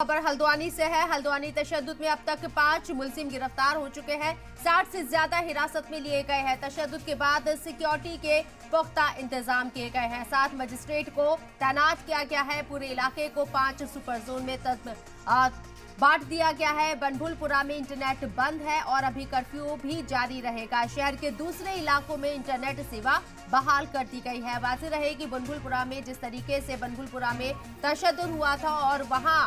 खबर हल्द्वानी से है। हल्द्वानी तशद्दुद में अब तक 5 मुलजिम गिरफ्तार हो चुके हैं। 60 से ज्यादा हिरासत में लिए गए हैं। तशद्दुद के बाद सिक्योरिटी के पुख्ता इंतजाम किए गए हैं। 7 मजिस्ट्रेट को तैनात किया गया है। पूरे इलाके को 5 सुपर जोन में बांट दिया गया है। बनभुलपुरा में इंटरनेट बंद है और अभी कर्फ्यू भी जारी रहेगा। शहर के दूसरे इलाकों में इंटरनेट सेवा बहाल कर दी गई है। वाज़ेह रहे कि बनभुलपुरा में जिस तरीके से बनभुलपुरा में तशद्दुद हुआ था और वहां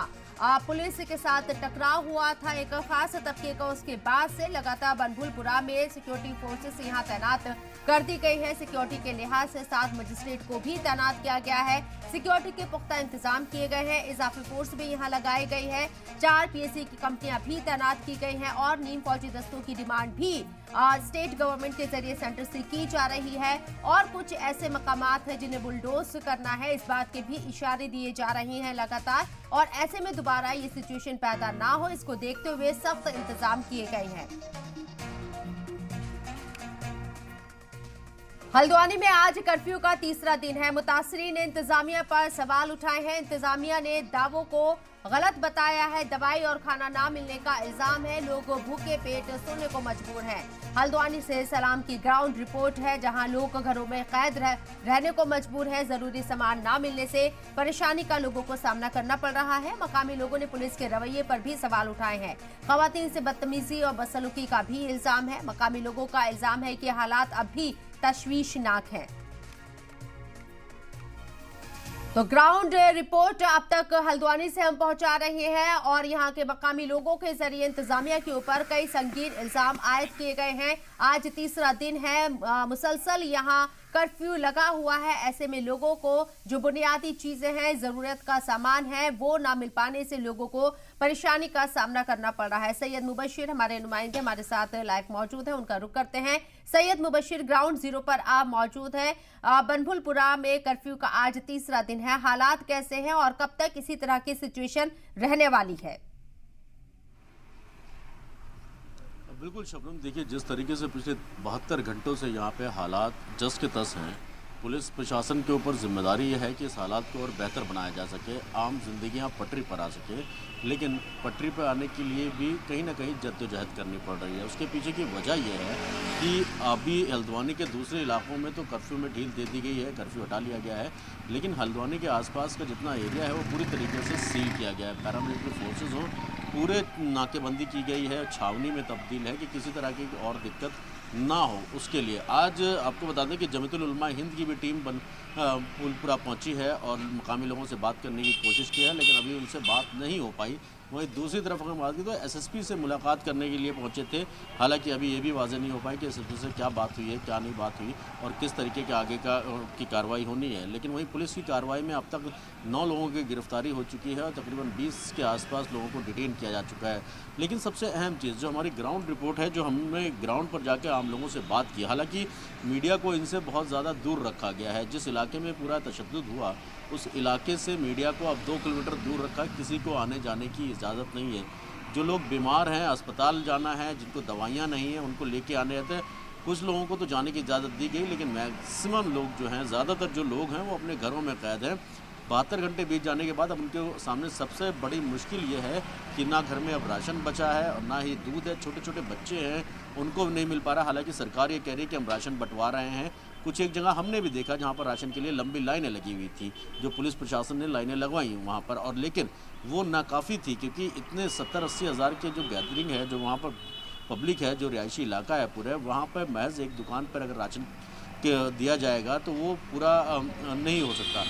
पुलिस के साथ टकराव हुआ था एक खास तबके का, उसके बाद से लगातार बनभुलपुरा में सिक्योरिटी फोर्सेस यहां तैनात कर दी गई है। सिक्योरिटी के लिहाज से 7 मजिस्ट्रेट को भी तैनात किया गया है। सिक्योरिटी के पुख्ता इंतजाम किए गए हैं। इजाफी फोर्स भी यहां लगाई गई है। 4 पीएससी की कंपनियां भी तैनात की गई हैं और नीम फौजी दस्तों की डिमांड भी स्टेट गवर्नमेंट के जरिए सेंटर से की जा रही है। और कुछ ऐसे मकामात हैं जिन्हें बुलडोज करना है, इस बात के भी इशारे दिए जा रहे हैं लगातार। और ऐसे में दोबारा ये सिचुएशन पैदा ना हो, इसको देखते हुए सख्त इंतजाम किए गए हैं। हल्द्वानी में आज कर्फ्यू का तीसरा दिन है। मुतासरीन ने इंतजामिया पर सवाल उठाए हैं। इंतजामिया ने दावों को गलत बताया है। दवाई और खाना ना मिलने का इल्जाम है। लोग भूखे पेट सोने को मजबूर हैं। हल्द्वानी से सलाम की ग्राउंड रिपोर्ट है, जहां लोग घरों में कैद रहने को मजबूर है। जरूरी सामान ना मिलने से परेशानी का लोगों को सामना करना पड़ रहा है। मकामी लोगों ने पुलिस के रवैये पर भी सवाल उठाए हैं। खवातीन से बदतमीजी और बदसलूकी का भी इल्जाम है। मकामी लोगों का इल्जाम है कि हालात अब भी तशवीशनाक है। तो ग्राउंड रिपोर्ट अब तक हल्द्वानी से हम पहुंचा रहे हैं और यहां के मकामी लोगों के जरिए इंतजामिया के ऊपर कई संगीन इल्जाम आयद किए गए हैं। आज तीसरा दिन है, मुसलसल यहां कर्फ्यू लगा हुआ है। ऐसे में लोगों को जो बुनियादी चीजें हैं, जरूरत का सामान है, वो ना मिल पाने से लोगों को परेशानी का सामना करना पड़ रहा है। सैयद मुबशिर हमारे नुमाइंदे हमारे साथ लाइव मौजूद हैं, उनका रुख करते हैं। सैयद मुबशिर, ग्राउंड जीरो पर आप मौजूद हैं। बनभुलपुरा में कर्फ्यू का आज तीसरा दिन है। हालात कैसे हैं और कब तक इसी तरह की सिचुएशन रहने वाली है? बिल्कुल शबनम, देखिए जिस तरीके से पिछले 72 घंटों से यहाँ पे हालात जस के तस हैं, पुलिस प्रशासन के ऊपर जिम्मेदारी ये है कि इस हालात को और बेहतर बनाया जा सके, आम जिंदगियाँ पटरी पर आ सके। लेकिन पटरी पर आने के लिए भी कहीं ना कहीं जद्दोजहद करनी पड़ रही है। उसके पीछे की वजह यह है कि अभी हल्द्वानी के दूसरे इलाकों में तो कर्फ्यू में ढील दे दी गई है, कर्फ्यू हटा लिया गया है, लेकिन हल्द्वानी के आसपास का जितना एरिया है वो पूरी तरीके से सील किया गया है। पैरामिलिट्री फोर्सेज हो, पूरे नाकेबंदी की गई है, छावनी में तब्दील है कि किसी तरह की और दिक्कत ना हो। उसके लिए आज आपको बता दें कि जमीयतुल उलमा हिंद की भी टीम बनभुलपुरा पहुंची है और मकामी लोगों से बात करने की कोशिश की है, लेकिन अभी उनसे बात नहीं हो पाई। वहीं दूसरी तरफ अगर बात की तो एसएसपी से मुलाकात करने के लिए पहुंचे थे। हालांकि अभी ये भी वाज़ेह नहीं हो पाई कि एसएसपी से क्या बात हुई है, क्या नहीं बात हुई और किस तरीके के आगे की कार्रवाई होनी है। लेकिन वहीं पुलिस की कार्रवाई में अब तक 9 लोगों की गिरफ्तारी हो चुकी है और तकरीबन 20 के आसपास लोगों को डिटेन किया जा चुका है। लेकिन सबसे अहम चीज़ जो हमारी ग्राउंड रिपोर्ट है, जो हमने ग्राउंड पर जाकर आम लोगों से बात की, हालांकि मीडिया को इनसे बहुत ज़्यादा दूर रखा गया है। जिस इलाके में पूरा तशद्दुद हुआ उस इलाके से मीडिया को अब 2 किलोमीटर दूर रखा, किसी को आने जाने की इजाज़त नहीं है। जो लोग बीमार हैं, अस्पताल जाना है, जिनको दवाइयाँ नहीं हैं, उनको लेके आने रहते हैं। कुछ लोगों को तो जाने की इजाज़त दी गई, लेकिन मैक्सिमम लोग जो हैं, ज़्यादातर जो लोग हैं वो अपने घरों में कैद हैं। 72 घंटे बीत जाने के बाद अब उनके सामने सबसे बड़ी मुश्किल ये है कि ना घर में अब राशन बचा है और ना ही दूध है। छोटे छोटे बच्चे हैं, उनको नहीं मिल पा रहा। हालांकि सरकार ये कह रही है कि हम राशन बंटवा रहे हैं। कुछ एक जगह हमने भी देखा जहाँ पर राशन के लिए लंबी लाइनें लगी हुई थी, जो पुलिस प्रशासन ने लाइनें लगवाई वहाँ पर, और लेकिन वो नाकाफ़ी थी क्योंकि इतने 70-80 हज़ार के जो गैदरिंग है, जो वहाँ पर पब्लिक है, जो रिहायशी इलाका है पूरे, वहाँ पर महज एक दुकान पर अगर राशन दिया जाएगा तो वो पूरा नहीं हो सकता।